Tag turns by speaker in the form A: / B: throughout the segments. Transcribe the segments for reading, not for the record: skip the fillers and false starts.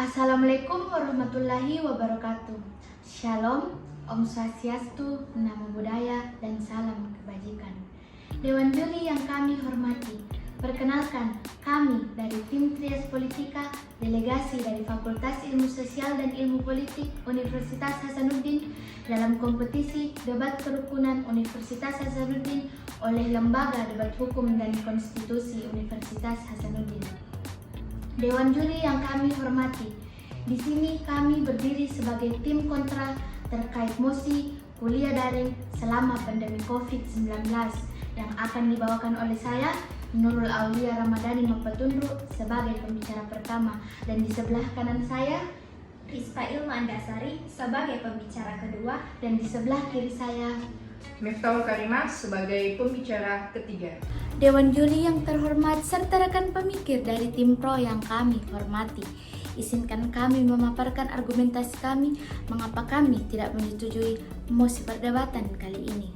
A: Assalamualaikum warahmatullahi wabarakatuh. Shalom, Om Swastiastu, Namo Buddhaya, dan salam kebajikan. Dewan Juri yang kami hormati, perkenalkan kami dari tim Trias Politika, delegasi dari Fakultas Ilmu Sosial dan Ilmu Politik Universitas Hasanuddin dalam kompetisi debat kerukunan Universitas Hasanuddin oleh Lembaga Debat Hukum dan Konstitusi Universitas Hasanuddin. Dewan Juri yang kami hormati, di sini kami berdiri sebagai tim kontra terkait mosi kuliah daring selama pandemi COVID-19 yang akan dibawakan oleh saya, Nurul Aulia Ramadhani Mapatundru, sebagai pembicara pertama, dan di sebelah kanan saya,
B: Rispa Ilma Andasari sebagai pembicara kedua,
A: dan di sebelah kiri saya,
C: Miftahul Karimah sebagai pembicara ketiga.
A: Dewan Juri yang terhormat serta rekan pemikir dari tim pro yang kami hormati, izinkan kami memaparkan argumentasi kami mengapa kami tidak menyetujui mosi perdebatan kali ini.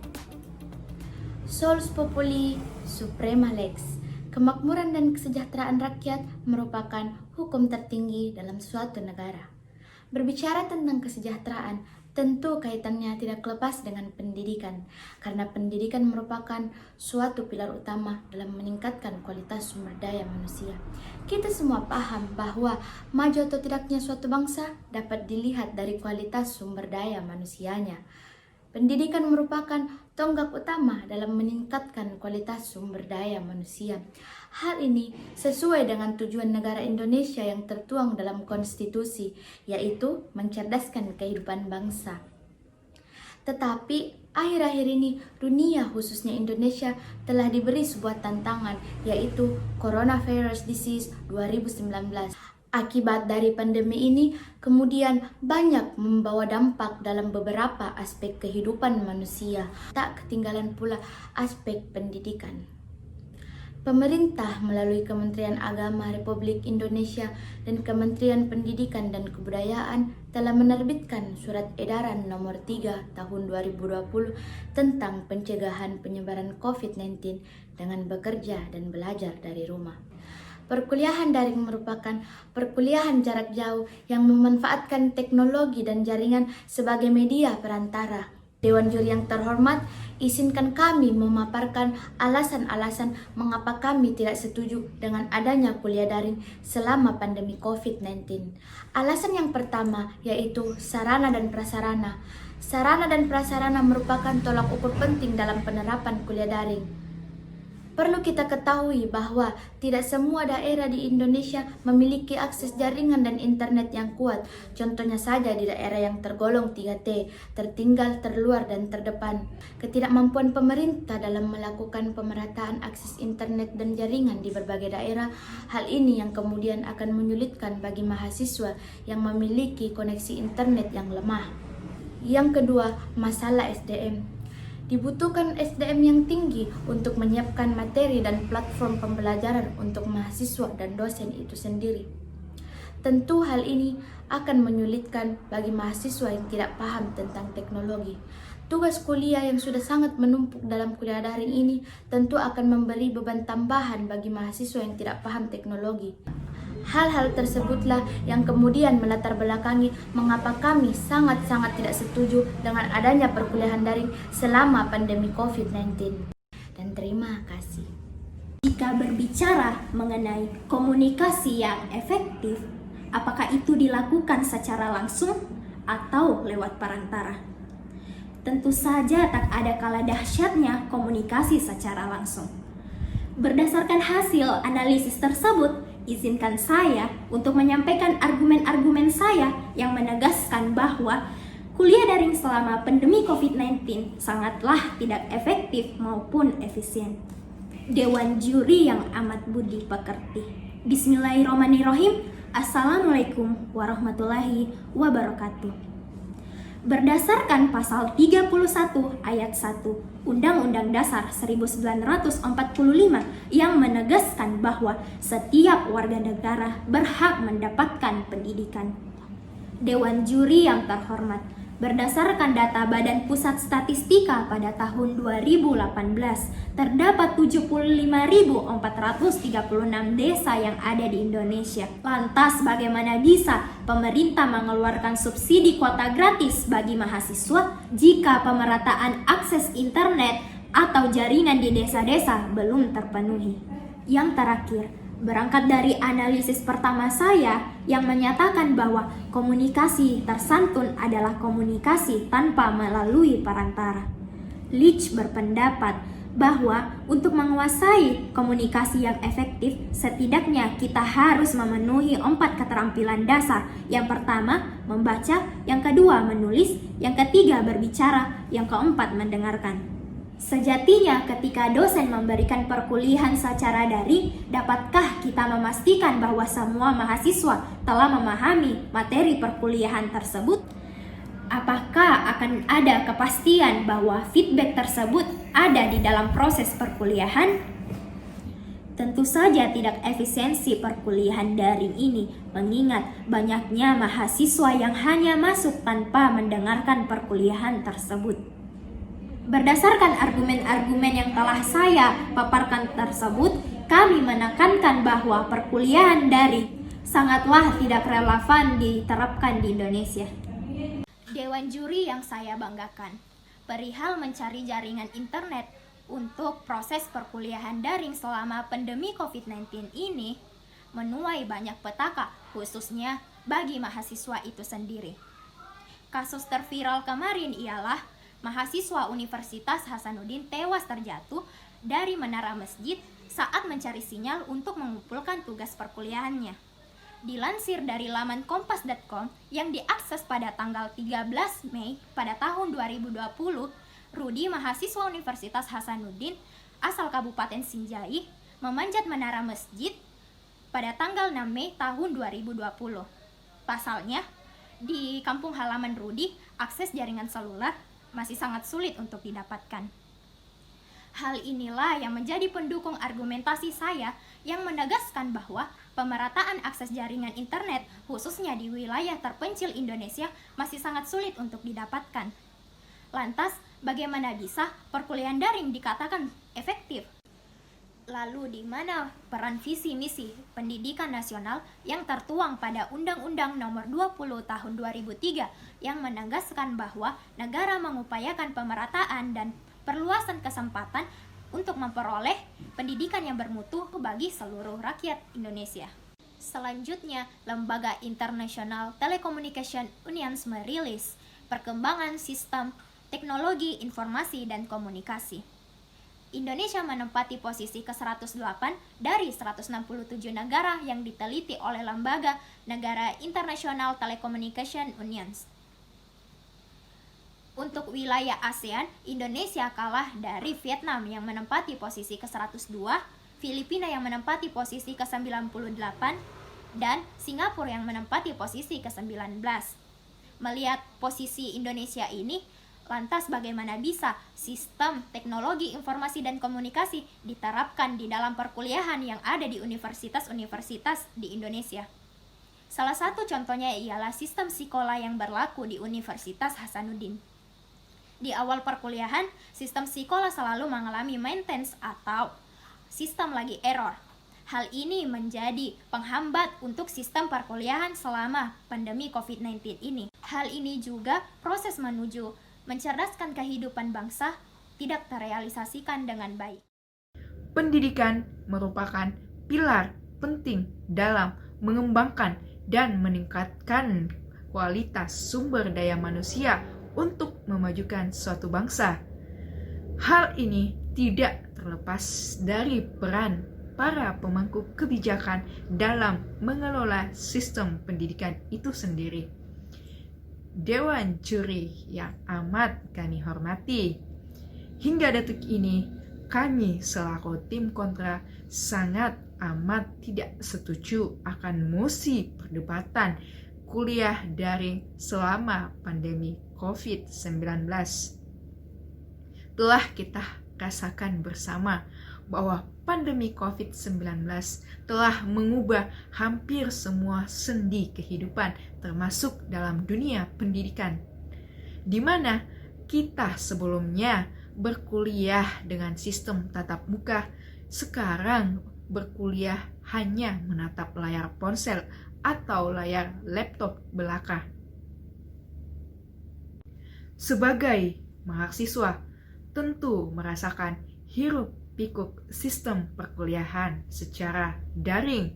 A: Solus Populi Suprema Lex. Kemakmuran dan kesejahteraan rakyat merupakan hukum tertinggi dalam suatu negara. Berbicara tentang kesejahteraan, tentu kaitannya tidak lepas dengan pendidikan, karena pendidikan merupakan suatu pilar utama dalam meningkatkan kualitas sumber daya manusia. Kita semua paham bahwa maju atau tidaknya suatu bangsa dapat dilihat dari kualitas sumber daya manusianya. Pendidikan merupakan tonggak utama dalam meningkatkan kualitas sumber daya manusia. Hal ini sesuai dengan tujuan negara Indonesia yang tertuang dalam konstitusi, yaitu mencerdaskan kehidupan bangsa. Tetapi akhir-akhir ini dunia, khususnya Indonesia, telah diberi sebuah tantangan, yaitu Coronavirus Disease 2019. Akibat dari pandemi ini kemudian banyak membawa dampak dalam beberapa aspek kehidupan manusia, tak ketinggalan pula aspek pendidikan. Pemerintah melalui Kementerian Agama Republik Indonesia dan Kementerian Pendidikan dan Kebudayaan telah menerbitkan Surat Edaran Nomor 3 Tahun 2020 tentang pencegahan penyebaran COVID-19 dengan bekerja dan belajar dari rumah. Perkuliahan daring merupakan perkuliahan jarak jauh yang memanfaatkan teknologi dan jaringan sebagai media perantara. Dewan Juri yang terhormat, izinkan kami memaparkan alasan-alasan mengapa kami tidak setuju dengan adanya kuliah daring selama pandemi COVID-19. Alasan yang pertama yaitu sarana dan prasarana. Sarana dan prasarana merupakan tolak ukur penting dalam penerapan kuliah daring. Perlu kita ketahui bahwa tidak semua daerah di Indonesia memiliki akses jaringan dan internet yang kuat. Contohnya saja di daerah yang tergolong 3T, tertinggal, terluar, dan terdepan. Ketidakmampuan pemerintah dalam melakukan pemerataan akses internet dan jaringan di berbagai daerah, hal ini yang kemudian akan menyulitkan bagi mahasiswa yang memiliki koneksi internet yang lemah. Yang kedua, masalah SDM. Dibutuhkan SDM yang tinggi untuk menyiapkan materi dan platform pembelajaran untuk mahasiswa dan dosen itu sendiri. Tentu hal ini akan menyulitkan bagi mahasiswa yang tidak paham tentang teknologi. Tugas kuliah yang sudah sangat menumpuk dalam kuliah daring ini tentu akan memberi beban tambahan bagi mahasiswa yang tidak paham teknologi. Hal-hal tersebutlah yang kemudian melatar belakangi mengapa kami sangat-sangat tidak setuju dengan adanya perkuliahan daring selama pandemi COVID-19. Dan terima kasih.
B: Jika berbicara mengenai komunikasi yang efektif, apakah itu dilakukan secara langsung atau lewat perantara? Tentu saja tak ada kala dahsyatnya komunikasi secara langsung. Berdasarkan hasil analisis tersebut, izinkan saya untuk menyampaikan argumen-argumen saya yang menegaskan bahwa kuliah daring selama pandemi COVID-19 sangatlah tidak efektif maupun efisien. Dewan Juri yang amat budi pekerti. Bismillahirrahmanirrahim. Assalamualaikum warahmatullahi wabarakatuh. Berdasarkan pasal 31 ayat 1 Undang-Undang Dasar 1945 yang menegaskan bahwa setiap warga negara berhak mendapatkan pendidikan. Dewan Juri yang terhormat, Berdasarkan data Badan Pusat Statistika pada tahun 2018, terdapat 75.436 desa yang ada di Indonesia. Lantas bagaimana bisa pemerintah mengeluarkan subsidi kuota gratis bagi mahasiswa jika pemerataan akses internet atau jaringan di desa-desa belum terpenuhi? Yang terakhir, berangkat dari analisis pertama saya yang menyatakan bahwa komunikasi tersantun adalah komunikasi tanpa melalui perantara. Leach berpendapat bahwa untuk menguasai komunikasi yang efektif, setidaknya kita harus memenuhi 4 keterampilan dasar. Yang pertama, membaca, yang kedua, menulis, yang ketiga, berbicara, yang keempat, mendengarkan. Sejatinya ketika dosen memberikan perkuliahan secara daring, dapatkah kita memastikan bahwa semua mahasiswa telah memahami materi perkuliahan tersebut? Apakah akan ada kepastian bahwa feedback tersebut ada di dalam proses perkuliahan? Tentu saja tidak efisiensi perkuliahan daring ini, mengingat banyaknya mahasiswa yang hanya masuk tanpa mendengarkan perkuliahan tersebut. Berdasarkan argumen-argumen yang telah saya paparkan tersebut, kami menekankan bahwa perkuliahan daring sangatlah tidak relevan diterapkan di Indonesia. Dewan juri yang saya banggakan, perihal mencari jaringan internet untuk proses perkuliahan daring selama pandemi COVID-19 ini, menuai banyak petaka, khususnya bagi mahasiswa itu sendiri. Kasus terviral kemarin ialah mahasiswa Universitas Hasanuddin tewas terjatuh dari menara masjid saat mencari sinyal untuk mengumpulkan tugas perkuliahannya. Dilansir dari laman kompas.com yang diakses pada tanggal 13 Mei pada tahun 2020, Rudi, mahasiswa Universitas Hasanuddin asal Kabupaten Sinjai, memanjat menara masjid pada tanggal 6 Mei tahun 2020. Pasalnya, di kampung halaman Rudi, akses jaringan seluler masih sangat sulit untuk didapatkan. Hal inilah yang menjadi pendukung argumentasi saya yang menegaskan bahwa pemerataan akses jaringan internet, khususnya di wilayah terpencil Indonesia, masih sangat sulit untuk didapatkan. Lantas, bagaimana bisa perkuliahan daring dikatakan efektif? Lalu di mana peran visi misi pendidikan nasional yang tertuang pada Undang-Undang Nomor 20 Tahun 2003 yang menegaskan bahwa negara mengupayakan pemerataan dan perluasan kesempatan untuk memperoleh pendidikan yang bermutu bagi seluruh rakyat Indonesia. Selanjutnya, Lembaga International Telecommunication Union merilis perkembangan sistem teknologi informasi dan komunikasi. Indonesia menempati posisi ke-108 dari 167 negara yang diteliti oleh Lembaga Negara International Telecommunication Union. Untuk wilayah ASEAN, Indonesia kalah dari Vietnam yang menempati posisi ke-102, Filipina yang menempati posisi ke-98, dan Singapura yang menempati posisi ke-19. Melihat posisi Indonesia ini, lantas bagaimana bisa sistem teknologi informasi dan komunikasi diterapkan di dalam perkuliahan yang ada di universitas-universitas di Indonesia? Salah satu contohnya ialah sistem sekolah yang berlaku di Universitas Hasanuddin. Di awal perkuliahan, sistem sekolah selalu mengalami maintenance atau sistem lagi error. Hal ini menjadi penghambat untuk sistem perkuliahan selama pandemi COVID-19 ini. Hal ini juga proses menuju mencerdaskan kehidupan bangsa tidak terrealisasikan dengan baik.
C: Pendidikan merupakan pilar penting dalam mengembangkan dan meningkatkan kualitas sumber daya manusia untuk memajukan suatu bangsa. Hal ini tidak terlepas dari peran para pemangku kebijakan dalam mengelola sistem pendidikan itu sendiri. Dewan juri yang amat kami hormati, hingga detik ini kami selaku tim kontra sangat amat tidak setuju akan mosi perdebatan kuliah daring selama pandemi COVID-19. Telah kita rasakan bersama bahwa pandemi COVID-19 telah mengubah hampir semua sendi kehidupan, termasuk dalam dunia pendidikan. di mana kita sebelumnya berkuliah dengan sistem tatap muka, sekarang berkuliah hanya menatap layar ponsel atau layar laptop belaka. Sebagai mahasiswa, tentu merasakan hiruk-pikuk sistem perkuliahan secara daring.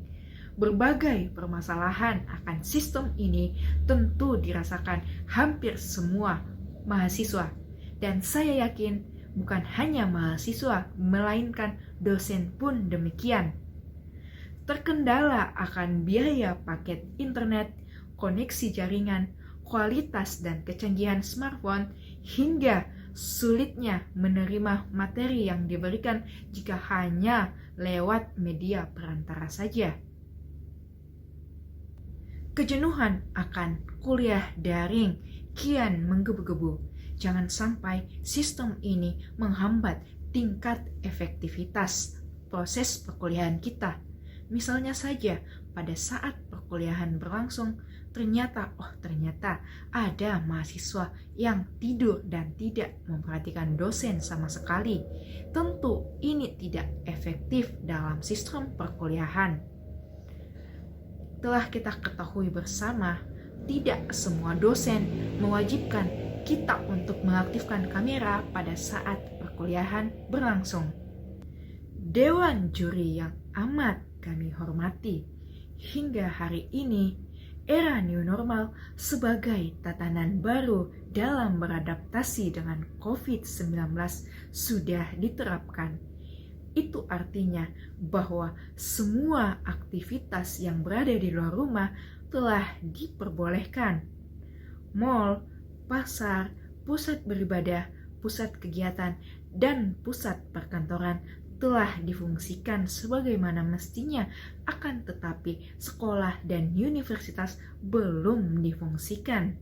C: Berbagai permasalahan akan sistem ini tentu dirasakan hampir semua mahasiswa. Dan saya yakin bukan hanya mahasiswa, melainkan dosen pun demikian. Terkendala akan biaya paket internet, koneksi jaringan, kualitas dan kecanggihan smartphone, hingga sulitnya menerima materi yang diberikan jika hanya lewat media perantara saja. Kejenuhan akan kuliah daring kian menggebu-gebu. Jangan sampai sistem ini menghambat tingkat efektivitas proses perkuliahan kita. Misalnya saja, pada saat perkuliahan berlangsung, ternyata ada mahasiswa yang tidur dan tidak memperhatikan dosen sama sekali. Tentu ini tidak efektif dalam sistem perkuliahan. Telah kita ketahui bersama, tidak semua dosen mewajibkan kita untuk mengaktifkan kamera pada saat perkuliahan berlangsung. Dewan juri yang amat kami hormati, hingga hari ini era new normal sebagai tatanan baru dalam beradaptasi dengan COVID-19 sudah diterapkan. Itu artinya bahwa semua aktivitas yang berada di luar rumah telah diperbolehkan. Mal, pasar, pusat beribadah, pusat kegiatan, dan pusat perkantoran telah difungsikan sebagaimana mestinya, akan tetapi sekolah dan universitas belum difungsikan.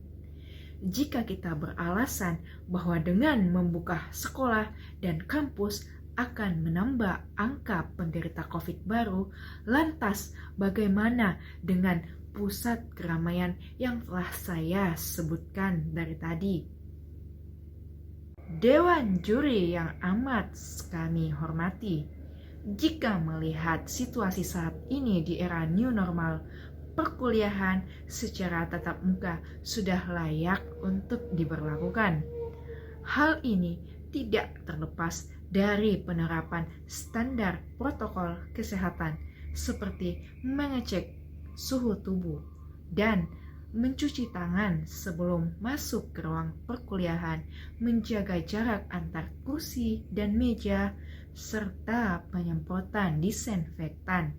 C: Jika kita beralasan bahwa dengan membuka sekolah dan kampus akan menambah angka penderita COVID baru, lantas bagaimana dengan pusat keramaian yang telah saya sebutkan dari tadi? Dewan juri yang amat kami hormati, jika melihat situasi saat ini di era new normal, perkuliahan secara tatap muka sudah layak untuk diberlakukan. Hal ini tidak terlepas dari penerapan standar protokol kesehatan seperti mengecek suhu tubuh dan mencuci tangan sebelum masuk ke ruang perkuliahan, menjaga jarak antar kursi dan meja, serta penyemprotan disinfektan.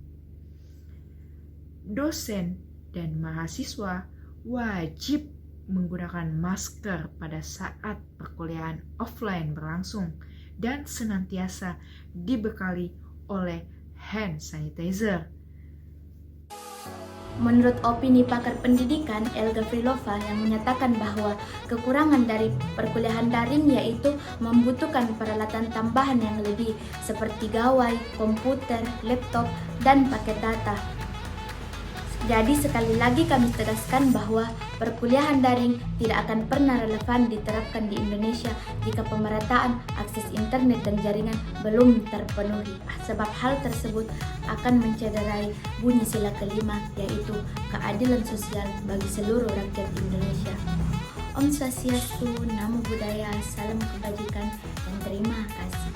C: Dosen dan mahasiswa wajib menggunakan masker pada saat perkuliahan offline berlangsung dan senantiasa dibekali oleh hand sanitizer.
A: Menurut opini pakar pendidikan Elga Frilova yang menyatakan bahwa kekurangan dari perkuliahan daring yaitu membutuhkan peralatan tambahan yang lebih seperti gawai, komputer, laptop, dan paket data. Jadi sekali lagi kami tegaskan bahwa perkuliahan daring tidak akan pernah relevan diterapkan di Indonesia jika pemerataan akses internet dan jaringan belum terpenuhi. Sebab hal tersebut akan mencederai bunyi sila kelima, yaitu keadilan sosial bagi seluruh rakyat Indonesia. Om Swastiastu, Namo Buddhaya, salam kebajikan, dan terima kasih.